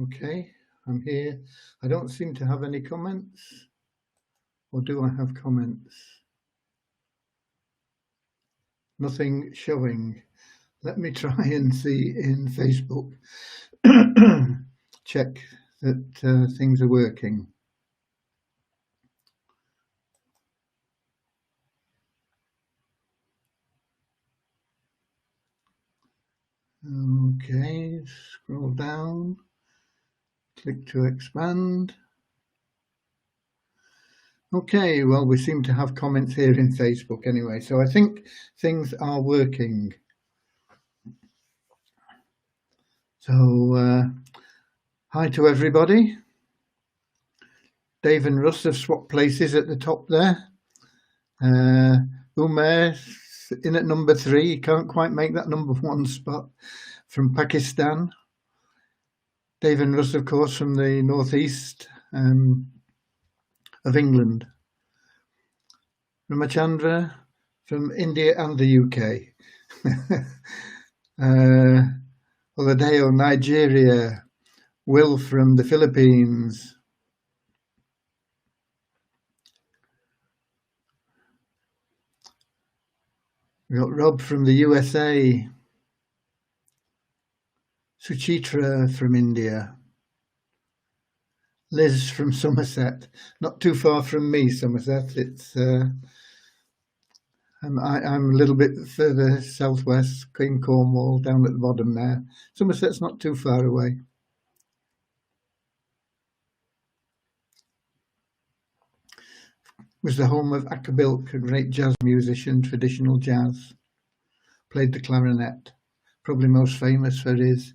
Okay, I'm here. I don't seem to have any comments. Or do I have comments? Nothing showing. Let me try and see in Facebook. Check that things are working. Okay, scroll down. Click to expand. Okay, well, we seem to have comments here in Facebook anyway, so I think things are working. So, hi to everybody. Dave and Russ have swapped places at the top there. Umair in at number 3. He can't quite make that number 1 spot from Pakistan. Dave and Russ, of course, from the northeast of England. Ramachandra from India and the UK. Oladeo, Nigeria. Will from the Philippines. We've got Rob from the USA. Suchitra from India. Liz from Somerset. Not too far from me, Somerset. It's I'm a little bit further southwest, in Cornwall, down at the bottom there. Somerset's not too far away. Was the home of Akabilk, a great jazz musician, traditional jazz. Played the clarinet, probably most famous for his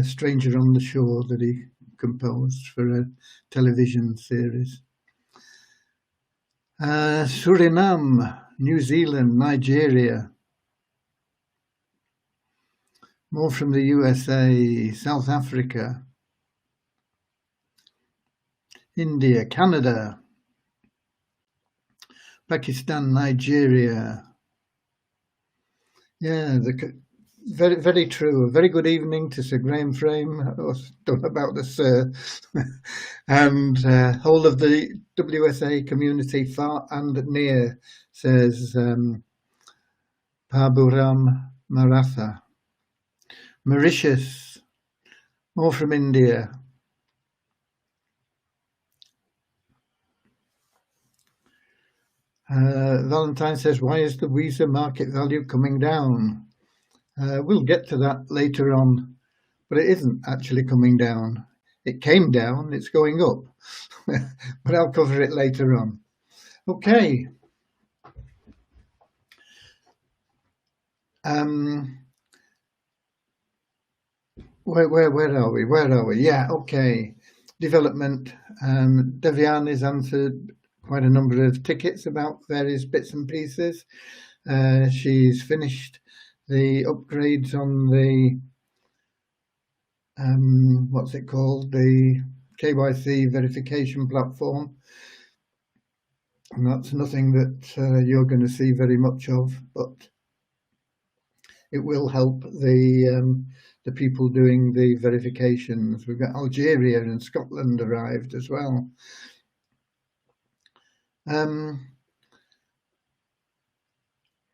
Stranger on the Shore that he composed for a television series. Suriname, New Zealand, Nigeria. More from the USA, South Africa, India, Canada, Pakistan, Nigeria. Yeah, very, very true. A very good evening to Sir Graham Frame. I don't know about the Sir. And whole of the WSA community, far and near, says Paburam Maratha. Mauritius, more from India. Valentine says, why is the Weezer market value coming down? We'll get to that later on, but it isn't actually coming down. It came down, it's going up, but I'll cover it later on. Okay. Where are we? Where are we? Yeah, okay. Development. Devian has answered quite a number of tickets about various bits and pieces. She's finished the upgrades on the what's it called? The KYC verification platform. And that's nothing that you're going to see very much of, but it will help the people doing the verifications. We've got Algeria and Scotland arrived as well.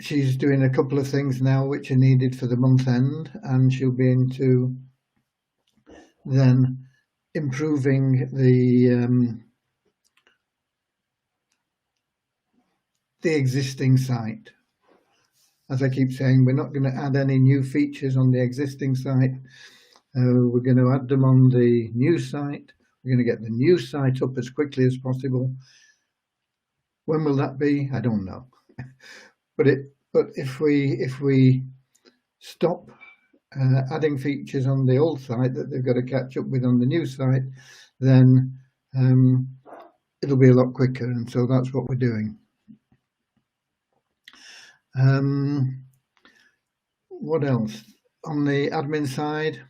She's doing a couple of things now which are needed for the month end, and she'll be into then improving the existing site. As I keep saying, we're not going to add any new features on the existing site. We're going to add them on the new site. We're going to get the new site up as quickly as possible. When will that be? I don't know. But if we stop adding features on the old site that they've got to catch up with on the new site, then it'll be a lot quicker, and so that's what we're doing. What else? On the admin side,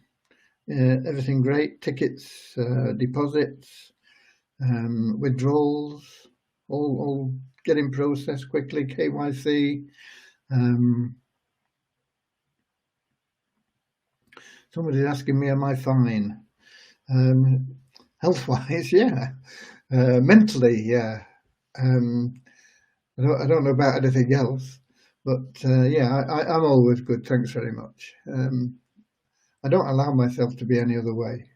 everything great. Tickets, deposits, withdrawals, all getting processed quickly. KYC. Somebody's asking me, am I fine? Health-wise, yeah. Mentally, yeah. I don't know about anything else, but yeah, I'm always good. Thanks very much. I don't allow myself to be any other way.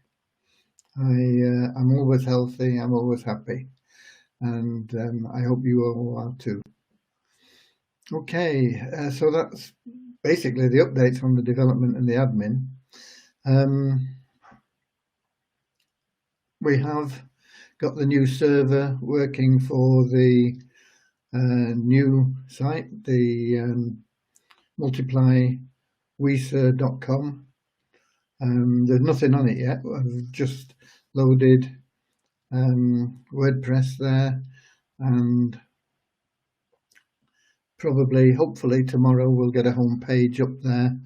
I'm always healthy. I'm always happy, and I hope you all are too. Okay, so that's basically the updates on the development and the admin. We have got the new server working for the new site, the multiplyweser.com. There's nothing on it yet. I've just loaded WordPress there, and probably, hopefully tomorrow we'll get a home page up there.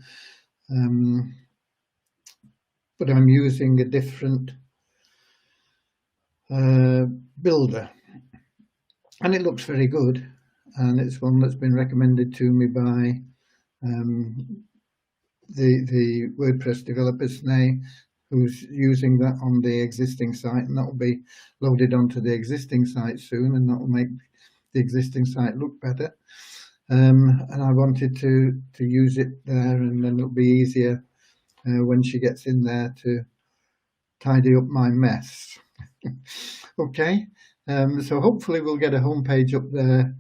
But I'm using a different builder, and it looks very good, and it's one that's been recommended to me by the WordPress developer Sneh, who's using that on the existing site, and that will be loaded onto the existing site soon, and that will make the existing site look better. And I wanted to use it there, and then it'll be easier when she gets in there to tidy up my mess. Okay, so hopefully we'll get a homepage up there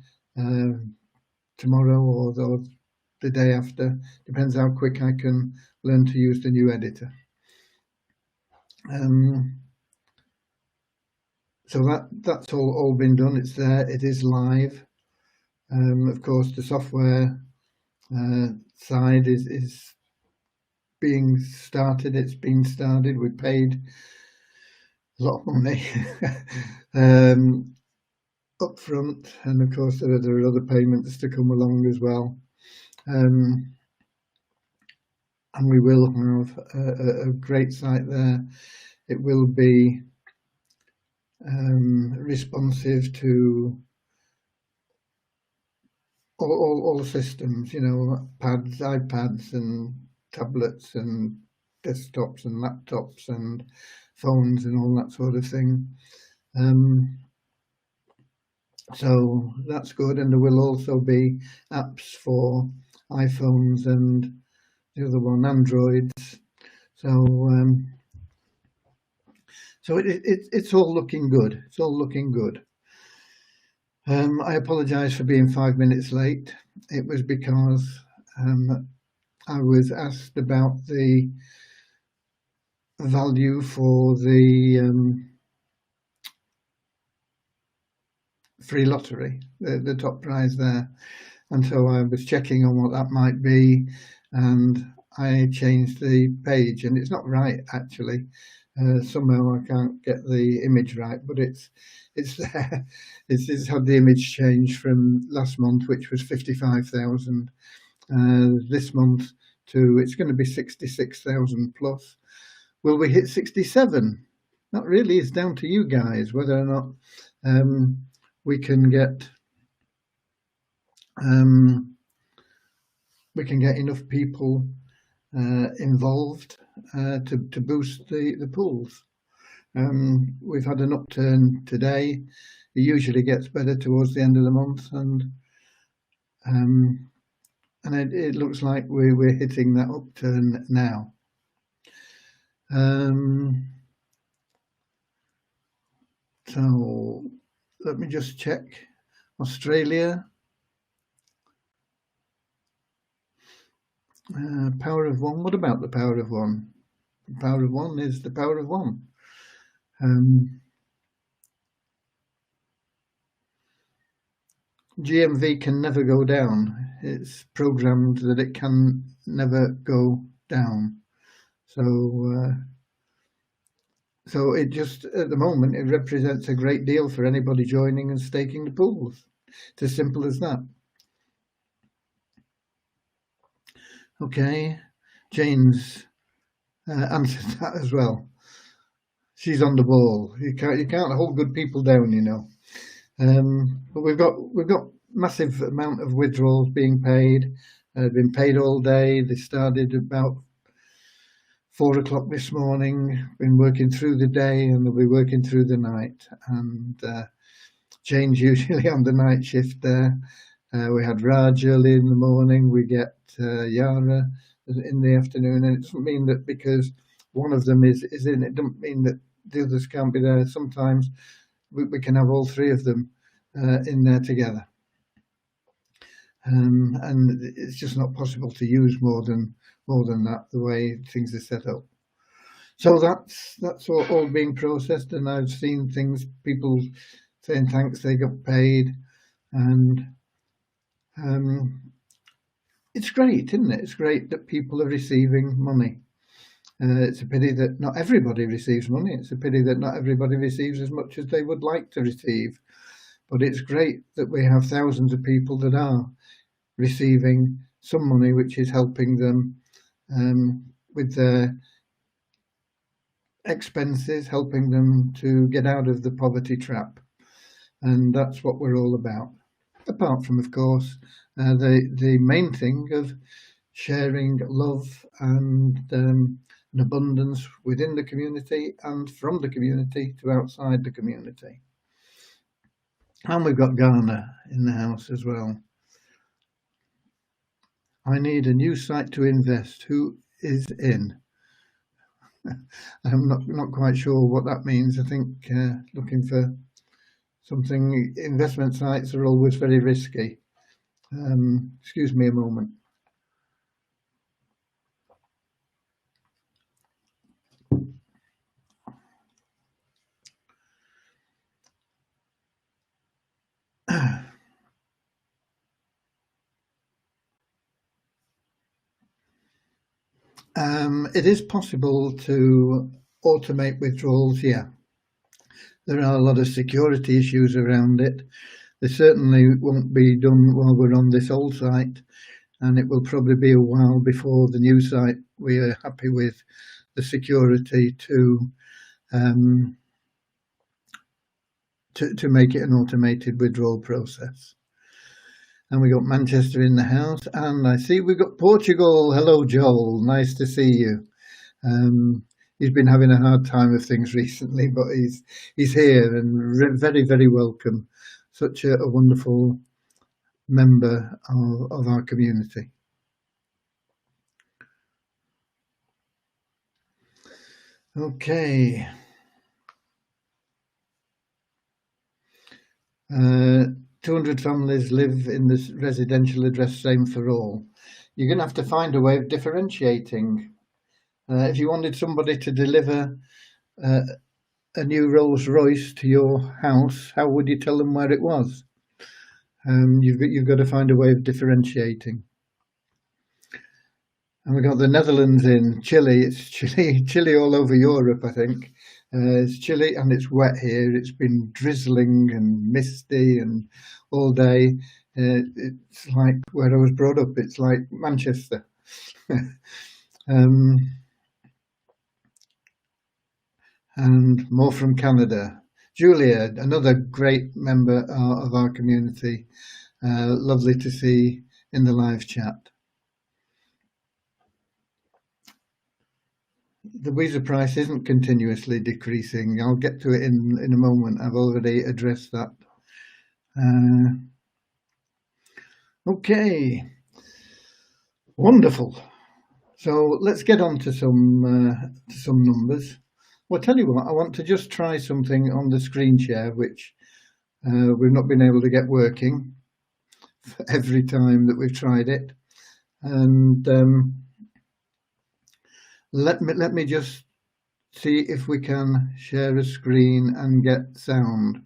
tomorrow or the day after. Depends how quick I can learn to use the new editor. So that's all been done. It's there. It is live. Of course, the software side is being started. It's been started. We paid a lot of money up front, and of course there are other payments to come along as well. And we will have a great site there. It will be responsive to all systems, you know, iPads and tablets and desktops and laptops and phones and all that sort of thing. So that's good, and there will also be apps for iPhones and the other one, Androids. So it's all looking good. It's all looking good. I apologise for being 5 minutes late. It was because I was asked about the value for the free lottery, the top prize there, and so I was checking on what that might be, and I changed the page, and it's not right actually. Somehow I can't get the image right, but it's there. It's had the image change from last month, which was 55,000, this month to it's going to be 66,000 plus. Will we hit 67? Not really. It's down to you guys whether or not we can get enough people involved to boost the pools. We've had an upturn today. It usually gets better towards the end of the month, and it looks like we're hitting that upturn now. So let me just check. Australia. Power of one. What about the power of one? The power of one is the power of one. GMV can never go down. It's programmed that it can never go down. So it just, at the moment, it represents a great deal for anybody joining and staking the pools. It's as simple as that. Okay, Jane's answered that as well. She's on the ball. You can't hold good people down, you know. But we've got massive amount of withdrawals being paid. Been paid all day. They started about 4 o'clock this morning, been working through the day, and they'll be working through the night. And Jane's usually on the night shift there. We had Raj early in the morning. We get Yara in the afternoon, and it doesn't mean that because one of them is in, it doesn't mean that the others can't be there. Sometimes we can have all three of them in there together. And it's just not possible to use more than that, the way things are set up. So that's all being processed, and I've seen things, people saying thanks they got paid, and it's great, isn't it? It's great that people are receiving money. It's a pity that not everybody receives money. It's a pity that not everybody receives as much as they would like to receive. But it's great that we have thousands of people that are receiving some money, which is helping them with their expenses, helping them to get out of the poverty trap. And that's what we're all about. Apart from, of course, the main thing of sharing love and an abundance within the community and from the community to outside the community. And we've got Ghana in the house as well. I need a new site to invest. Who is in? I'm not quite sure what that means. I think looking for something, investment sites are always very risky. Excuse me a moment. It is possible to automate withdrawals, yeah. There are a lot of security issues around it. They certainly won't be done while we're on this old site, and it will probably be a while before the new site we are happy with the security to make it an automated withdrawal process. And we got Manchester in the house, and I see we got Portugal. Hello, Joel. Nice to see you. He's been having a hard time with things recently, but he's here and very, very welcome. Such a wonderful member of our community. Okay. 200 families live in this residential address, same for all. You're going to have to find a way of differentiating. If you wanted somebody to deliver a new Rolls Royce to your house, how would you tell them where it was? You've got to find a way of differentiating. And we've got the Netherlands in Chile. It's chilly all over Europe, I think. It's chilly and it's wet here. It's been drizzling and misty and all day. It's like where I was brought up. It's like Manchester. And more from Canada. Julia, another great member of our community. Lovely to see in the live chat. The Weezer price isn't continuously decreasing. I'll get to it in a moment. I've already addressed that. Okay, wonderful. So let's get on to some numbers. Well, I'll tell you what, I want to just try something on the screen share, which we've not been able to get working every time that we've tried it. And let me just see if we can share a screen and get sound.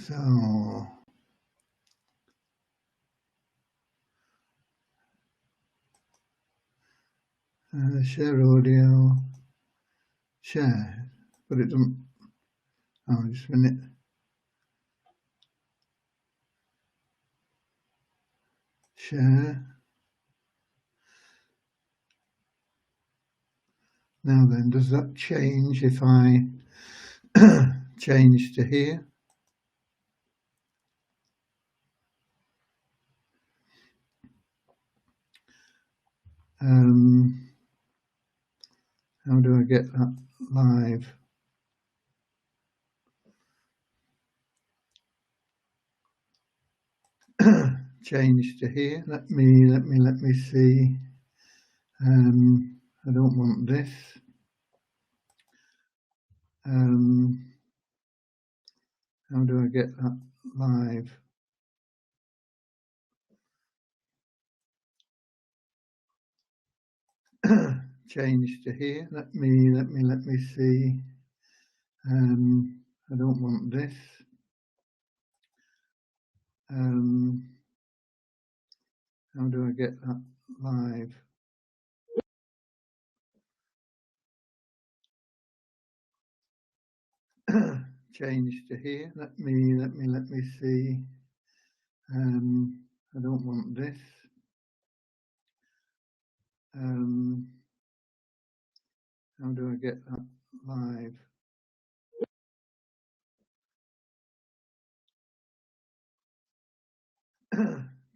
So share audio, share, but it doesn't. Oh, just a minute. Share. Now then, does that change if I change to here. How do I get that live? Change to here. Let me see. I don't want this. How do I get that live? Change to here. Let me see. I don't want this. How do I get that live? Change to here. Let me see. I don't want this. How do I get that live?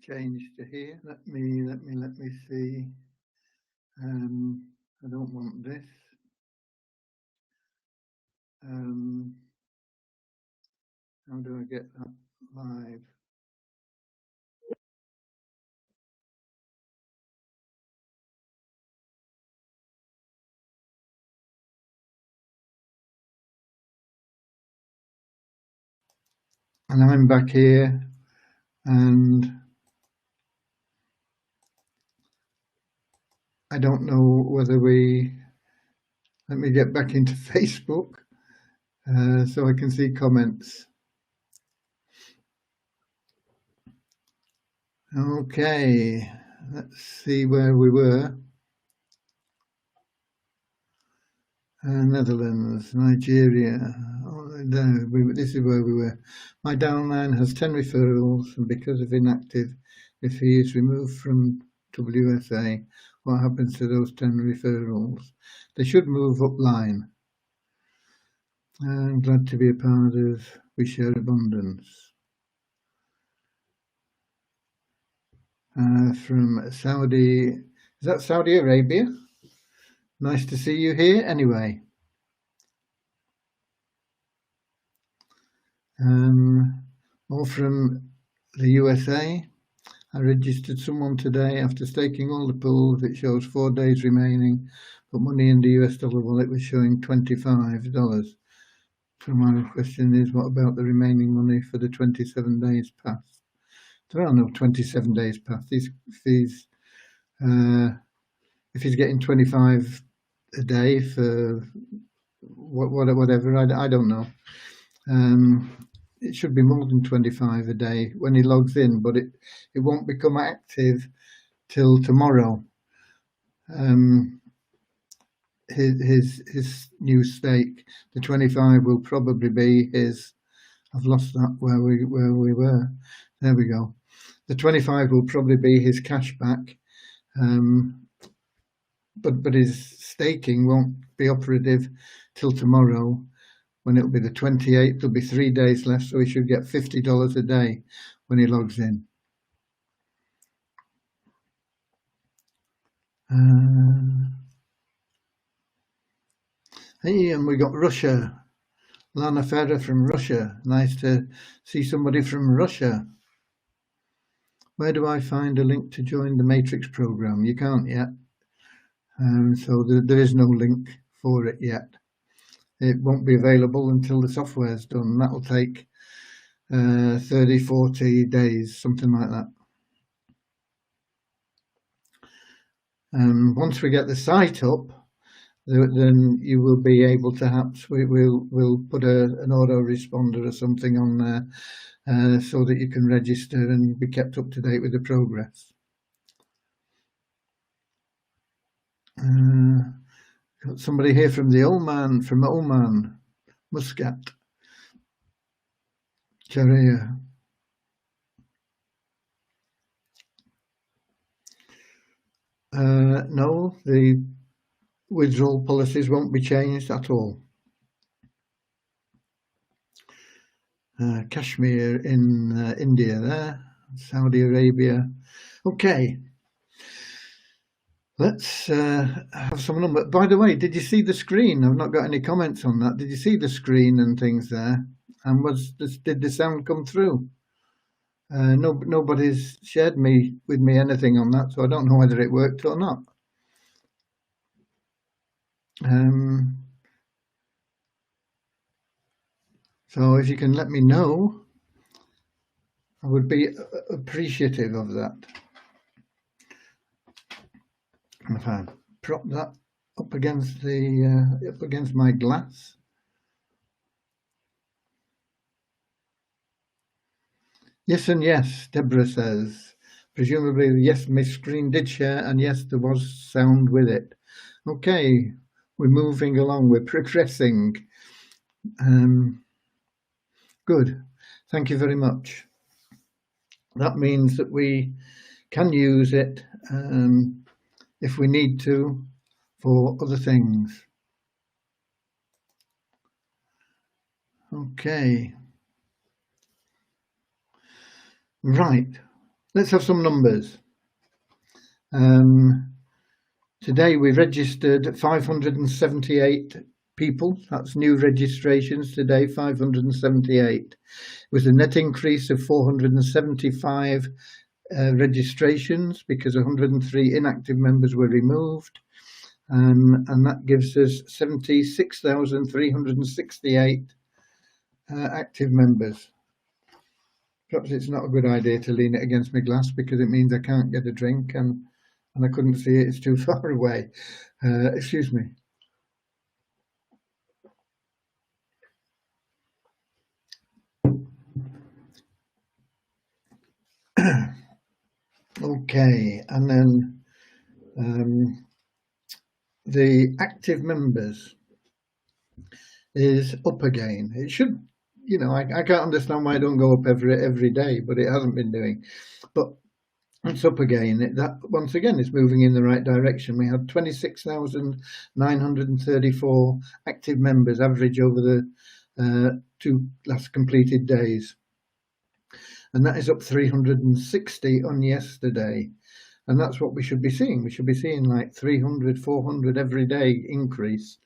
Change to here. Let me see. I don't want this. How do I get that live? And I'm back here, and I don't know whether let me get back into Facebook so I can see comments. Okay, let's see where we were. Netherlands, Nigeria. This is where we were. My downline has 10 referrals, and because of inactive, if he is removed from WSA, what happens to those 10 referrals? They should move up line. I'm glad to be a part of We Share Abundance. From Saudi, is that Saudi Arabia? Nice to see you here anyway. All from the USA. I registered someone today after staking all the pools. It shows 4 days remaining, but money in the US dollar wallet was showing $25. So my question is, what about the remaining money for the 27 days past? There are no 27 days past. If he's getting 25 a day for whatever, I don't know. It should be more than 25 a day when he logs in, but it won't become active till tomorrow. His new stake, the 25 will probably be his. I've lost that where we were. There we go. The 25 will probably be his cash back, but his staking won't be operative till tomorrow, when it'll be the 28th. There'll be 3 days left, so he should get $50 a day when he logs in. Hey, and we got Russia. Lana Ferrer from Russia. Nice to see somebody from Russia. Where do I find a link to join the Matrix program? You can't yet. So there is no link for it yet. It won't be available until the software is done. That'll take 30, 40 days, something like that. Once we get the site up, then you will be able to we'll put an autoresponder or something on there so that you can register and be kept up to date with the progress. Got somebody here from Oman, Muscat, Sharia. No, the withdrawal policies won't be changed at all. Kashmir in India there, Saudi Arabia. Okay, let's have some number. By the way, did you see the screen? I've not got any comments on that. Did you see the screen and things there? And did the sound come through? Nobody's shared with me anything on that, so I don't know whether it worked or not. So if you can let me know, I would be appreciative of that. And if I prop that up against my glass. Yes and yes, Deborah says. Presumably, yes, my screen did share, and yes, there was sound with it. Okay, we're moving along, we're progressing. Good, thank you very much. That means that we can use it if we need to for other things. Okay. Right, let's have some numbers. Today we registered 578 people. That's new registrations today, 578. It was a net increase of 475 registrations because 103 inactive members were removed. And that gives us 76,368 active members. Perhaps it's not a good idea to lean it against my glass because it means I can't get a drink and I couldn't see it, it's too far away. Excuse me. Okay, and then the active members is up again. It should, you know, I can't understand why it don't go up every day, but it hasn't been doing. But it's up again. That once again is moving in the right direction. We had 26,934 active members average over the 2 last completed days. And that is up 360 on yesterday. And that's what we should be seeing. We should be seeing like 300, 400 every day increase.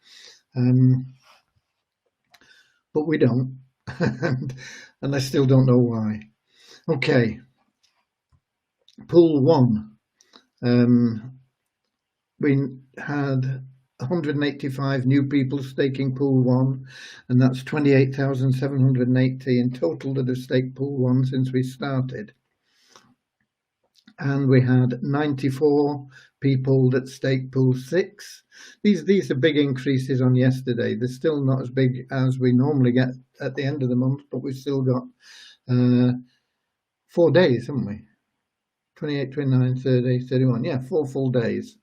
But we don't. and I still don't know why. Okay. Pool 1. We had 185 new people staking Pool 1, and that's 28,780 in total that have staked Pool 1 since we started. And we had 94 people that staked Pool 6. These are big increases on yesterday. They're still not as big as we normally get at the end of the month, but we've still got 4 days, haven't we? 28, 29, 30, 31. Yeah, 4 full days.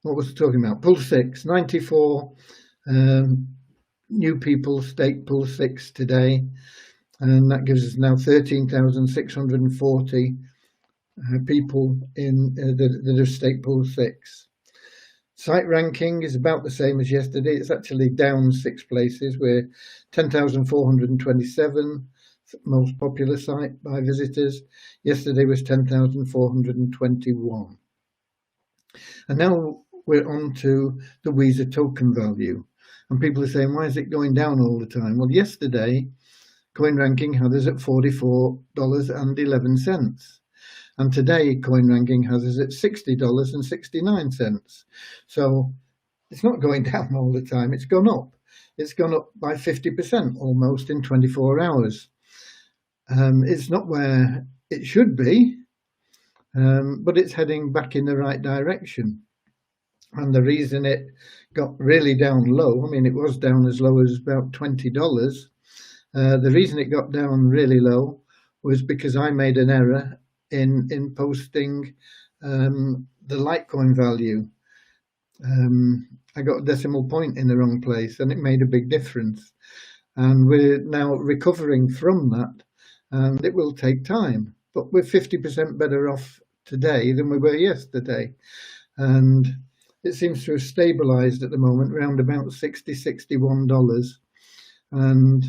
What was I talking about? Pool 6, 94 new people staked Pool 6 today, and that gives us now 13,640 people in that have staked Pool 6. Site ranking is about the same as yesterday. It's actually down 6 places. We're 10,427, most popular site by visitors. Yesterday was 10,421. And now we're on to the Weezer token value. And people are saying, why is it going down all the time? Well, yesterday, CoinRanking had us at $44.11. And today, CoinRanking has us at $60.69. So it's not going down all the time. It's gone up. It's gone up by 50% almost in 24 hours. It's not where it should be, but it's heading back in the right direction. And the reason it got really down low, I mean, it was down as low as about $20. The reason it got down really low was because I made an error in posting the Litecoin value. I got a decimal point in the wrong place and it made a big difference. And we're now recovering from that, and it will take time. But we're 50% better off today than we were yesterday. And it seems to have stabilized at the moment around about $60–61, and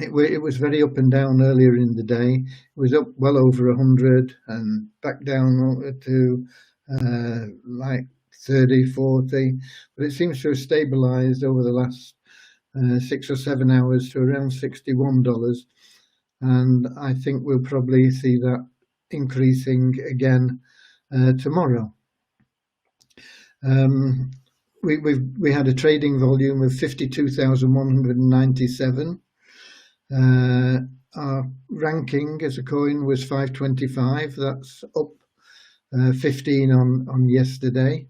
it was very up and down earlier in the day. It was up well over 100 and back down to like 30, 40, but it seems to have stabilized over the last 6 or 7 hours to around $61, and I think we'll probably see that increasing again tomorrow. We had a trading volume of 52,197. Our ranking as a coin was 525. That's up 15 on yesterday,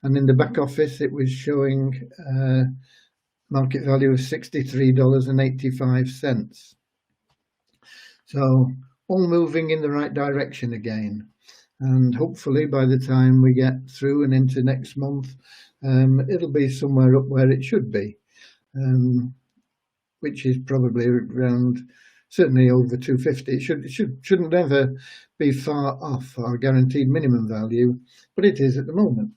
and in the back office it was showing market value of $63.85. So all moving in the right direction again, and hopefully by the time we get through and into next month, it'll be somewhere up where it should be, which is probably around, certainly over 250. It shouldn't ever be far off our guaranteed minimum value, but it is at the moment,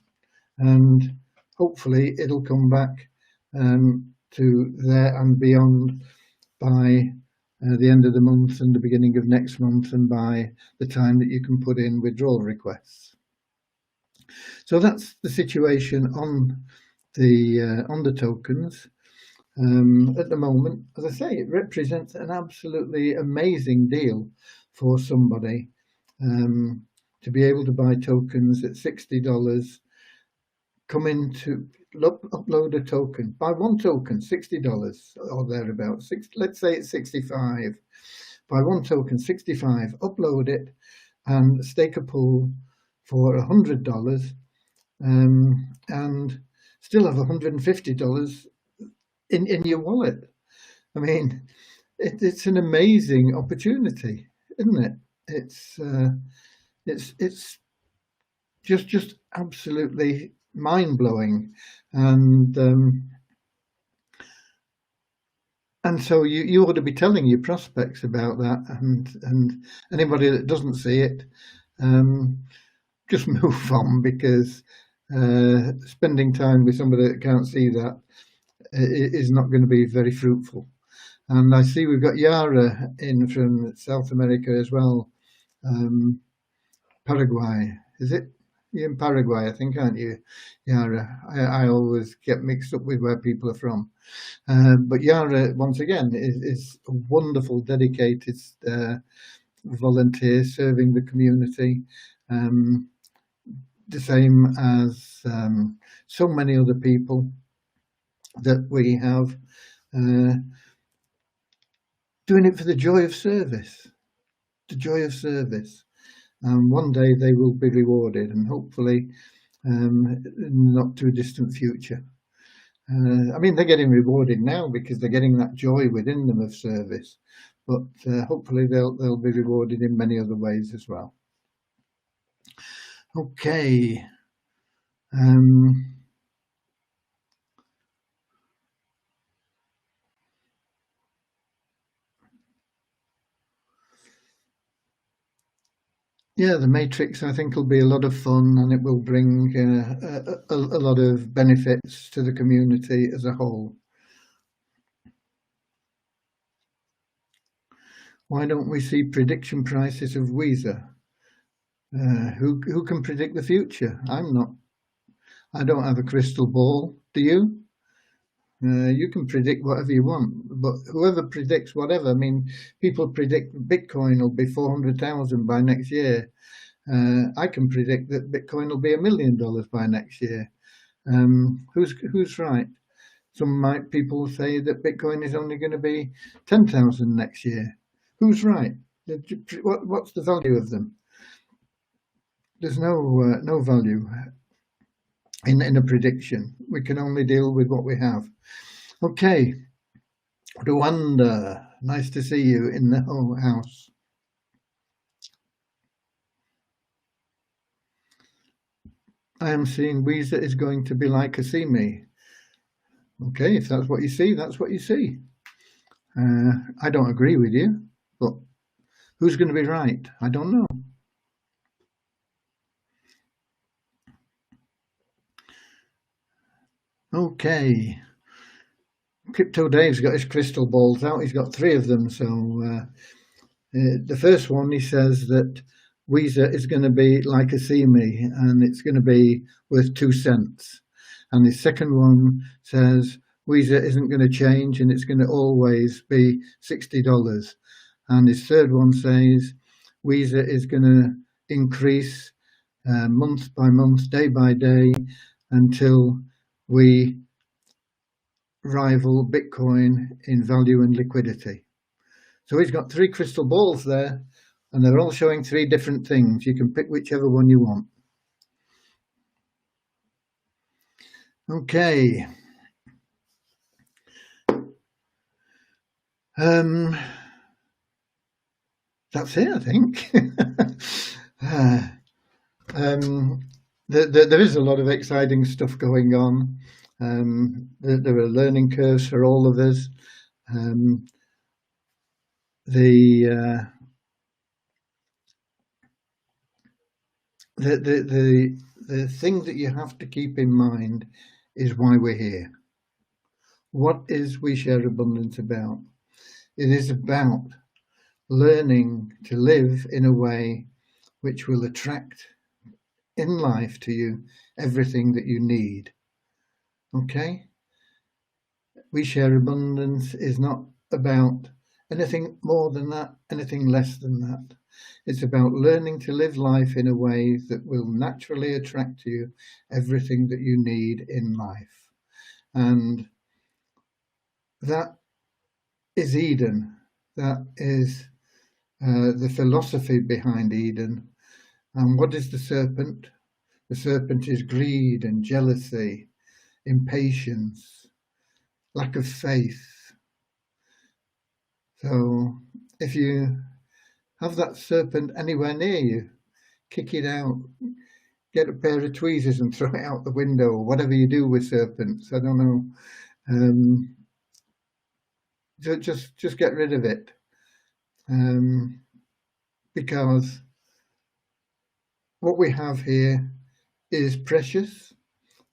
and hopefully it'll come back to there and beyond by the end of the month and the beginning of next month, and by the time that you can put in withdrawal requests. So that's the situation on the tokens. At the moment, as I say, it represents an absolutely amazing deal for somebody to be able to buy tokens at $60, come into upload a token, buy one token, $60 or thereabouts. Let's say it's 65. Buy one token, 65, upload it, and stake a pool for $100, and still have $150 in your wallet. I mean, it's an amazing opportunity, isn't it? It's just absolutely mind-blowing, and so you ought to be telling your prospects about that, and anybody that doesn't see it, just move on, because spending time with somebody that can't see that is not going to be very fruitful. And I see we've got Yara in from South America as well. Paraguay, is it? You're in Paraguay, I think, aren't you, Yara? I always get mixed up with where people are from. But Yara, once again, is a wonderful, dedicated volunteer serving the community, the same as so many other people that we have, doing it for the joy of service, and one day they will be rewarded, and hopefully not too distant future. I mean, they're getting rewarded now because they're getting that joy within them of service, but hopefully they'll be rewarded in many other ways as well. Okay. Yeah, the Matrix, I think, will be a lot of fun, and it will bring a lot of benefits to the community as a whole. Why don't we see prediction prices of Weezer? Who can predict the future? I'm not. I don't have a crystal ball. Do you? You can predict whatever you want, but whoever predicts whatever, I mean, people predict Bitcoin will be 400,000 by next year. I can predict that Bitcoin will be $1 million by next year. Who's right? Some people say that Bitcoin is only going to be 10,000 next year. Who's right? What's the value of them? There's no value in a prediction. We can only deal with what we have. Okay, Rwanda, nice to see you in the whole house. I am seeing Weezer is going to be like Asimi. Okay, if that's what you see, that's what you see. I don't agree with you, but who's going to be right? I don't know. Okay. Crypto Dave's got his crystal balls out. He's got 3 of them. So the first one, he says that Visa is going to be like a CME and it's going to be worth 2 cents. And the second one says Visa isn't going to change and it's going to always be $60. And his third one says Visa is going to increase month by month, day by day, until we rival Bitcoin in value and liquidity. So he's got 3 crystal balls there, and they're all showing 3 different things. You can pick whichever one you want. Okay. That's it, I think. There is a lot of exciting stuff going on. There are learning curves for all of us. The thing that you have to keep in mind is why we're here. What is We Share Abundance about? It is about learning to live in a way which will attract in life to you everything that you need. Okay? We Share Abundance is not about anything more than that, anything less than that. It's about learning to live life in a way that will naturally attract to you everything that you need in life. And that is Eden. That is the philosophy behind Eden. And what is the serpent? The serpent is greed and jealousy, impatience, lack of faith. So if you have that serpent anywhere near you, kick it out, get a pair of tweezers and throw it out the window, or whatever you do with serpents. I don't know. Just get rid of it. Because what we have here is precious.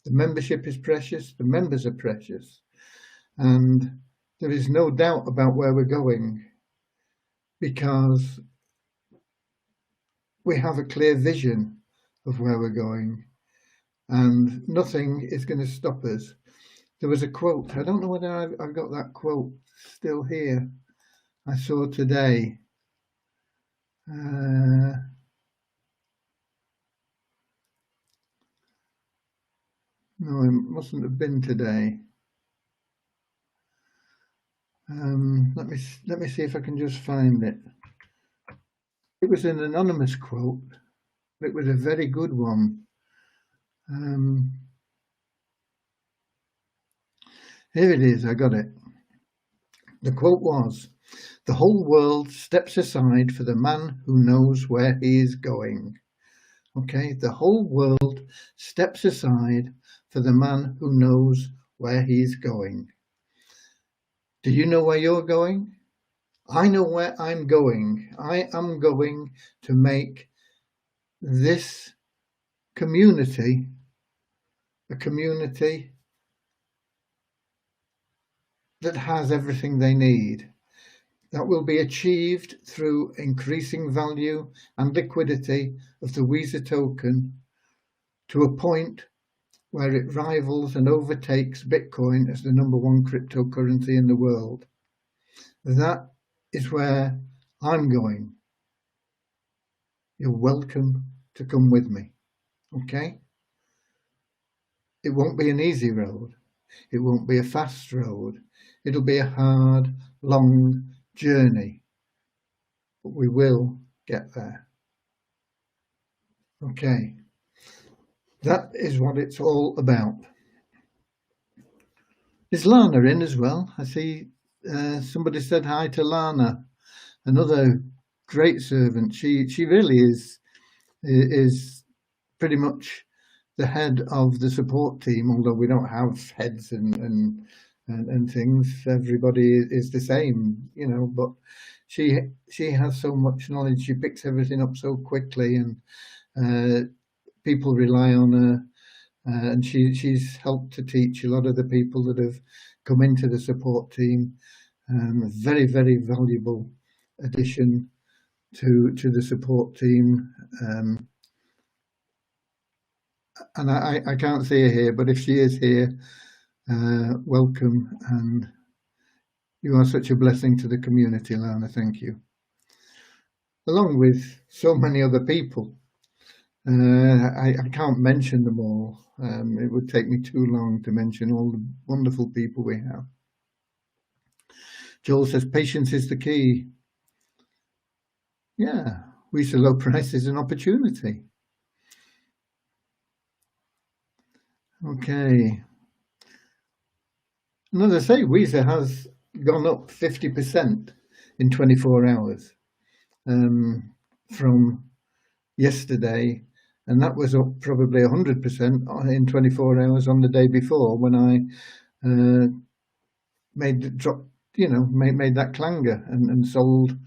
The membership is precious. The members are precious. And there is no doubt about where we're going, because we have a clear vision of where we're going, and nothing is going to stop us. There was a quote, I don't know whether I've got that quote still here, I saw today. No, it mustn't have been today. Let me see if I can just find it. It was an anonymous quote. It was a very good one. Here it is, I got it. The quote was, "The whole world steps aside for the man who knows where he is going." Okay, the whole world steps aside for the man who knows where he's going. Do you know where you're going? I know where I'm going. I am going to make this community a community that has everything they need. That will be achieved through increasing value and liquidity of the Visa token to a point where it rivals and overtakes Bitcoin as the #1 cryptocurrency in the world. That is where I'm going. You're welcome to come with me, okay? It won't be an easy road. It won't be a fast road. It'll be a hard, long journey, but we will get there. Okay, that is what it's all about. Is Lana in as well? I see somebody said hi to Lana, another great servant. She really is pretty much the head of the support team, although we don't have heads and things. Everybody is the same, you know, but she has so much knowledge. She picks everything up so quickly, and people rely on her and she's helped to teach a lot of the people that have come into the support team. Very, very valuable addition to the support team. And I can't see her here, but if she is here, welcome, and you are such a blessing to the community, Lana. Thank you. Along with so many other people. I can't mention them all. It would take me too long to mention all the wonderful people we have. Joel says, patience is the key. Yeah, we say low price is an opportunity. Okay. And as I say, Weezer has gone up 50% in 24 hours from yesterday, and that was up probably 100% in 24 hours on the day before when I made the drop, made that clanger and sold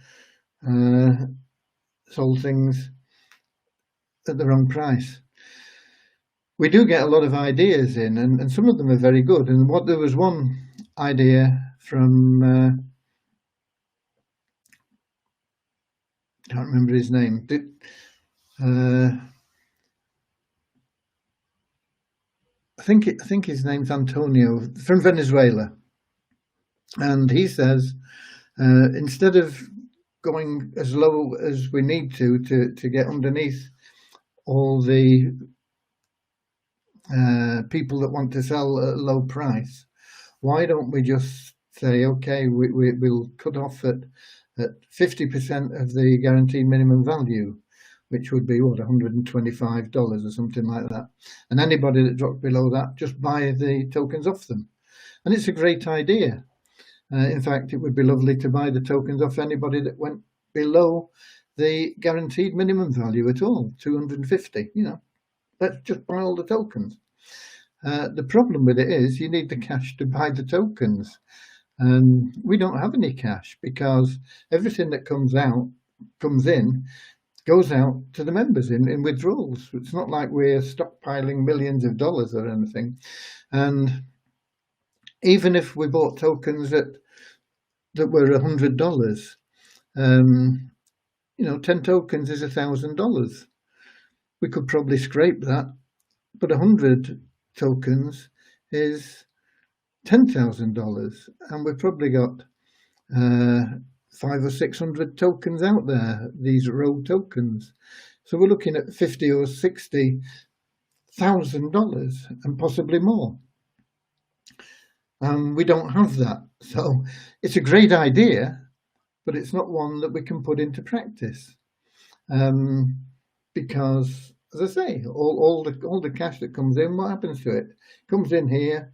things at the wrong price. We do get a lot of ideas in, and some of them are very good. And there was one idea from I can't remember his name. I think his name's Antonio from Venezuela, and he says instead of going as low as we need to get underneath all the people that want to sell at a low price, why don't we just say, okay, we'll cut off at 50% of the guaranteed minimum value, which would be what, $125 or something like that. And anybody that drops below that, just buy the tokens off them. And it's a great idea. In fact, it would be lovely to buy the tokens off anybody that went below the guaranteed minimum value at all, 250, let's just buy all the tokens. The problem with it is you need the cash to buy the tokens. And we don't have any cash because everything that comes in, goes out to the members in withdrawals. It's not like we're stockpiling millions of dollars or anything. And even if we bought tokens that were $100, 10 tokens is $1,000. We could probably scrape that, but 100 tokens is $10,000, and we've probably got 500 or 600 tokens out there, these rogue tokens. So we're looking at $50,000 or $60,000 and possibly more. We don't have that. So it's a great idea, but it's not one that we can put into practice. Because, as I say, all the cash that comes in, what happens to it? It comes in here,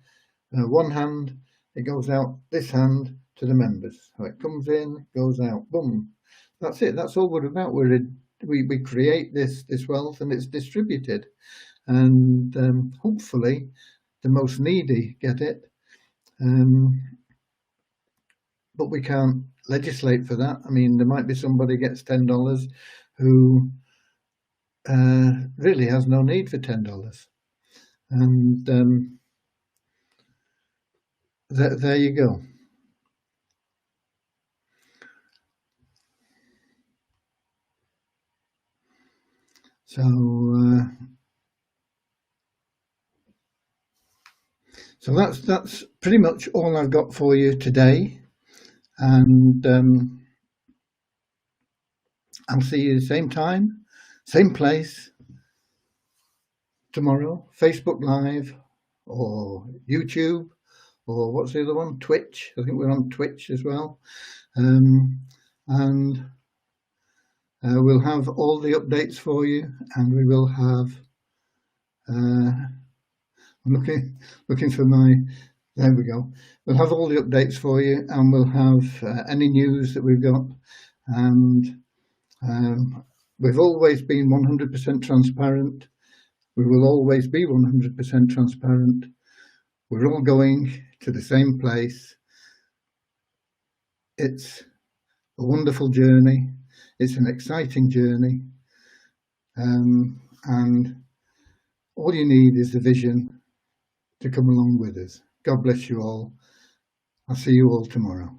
one hand, it goes out this hand to the members. So it comes in, goes out, boom. That's it. That's all we're about. We create this wealth and it's distributed, and hopefully the most needy get it. But we can't legislate for that. I mean, there might be somebody gets $10 who really has no need for $10, and there you go. So that's pretty much all I've got for you today, and I'll see you same time, same place tomorrow, Facebook Live or YouTube, or what's the other one? Twitch. I think we're on Twitch as well, and we'll have all the updates for you, and we will have. I'm looking for my. There we go. We'll have all the updates for you, and we'll have any news that we've got. And we've always been 100% transparent. We will always be 100% transparent. We're all going to the same place. It's a wonderful journey. It's an exciting journey, and All you need is the vision to come along with us. God bless you all. I'll see you all tomorrow.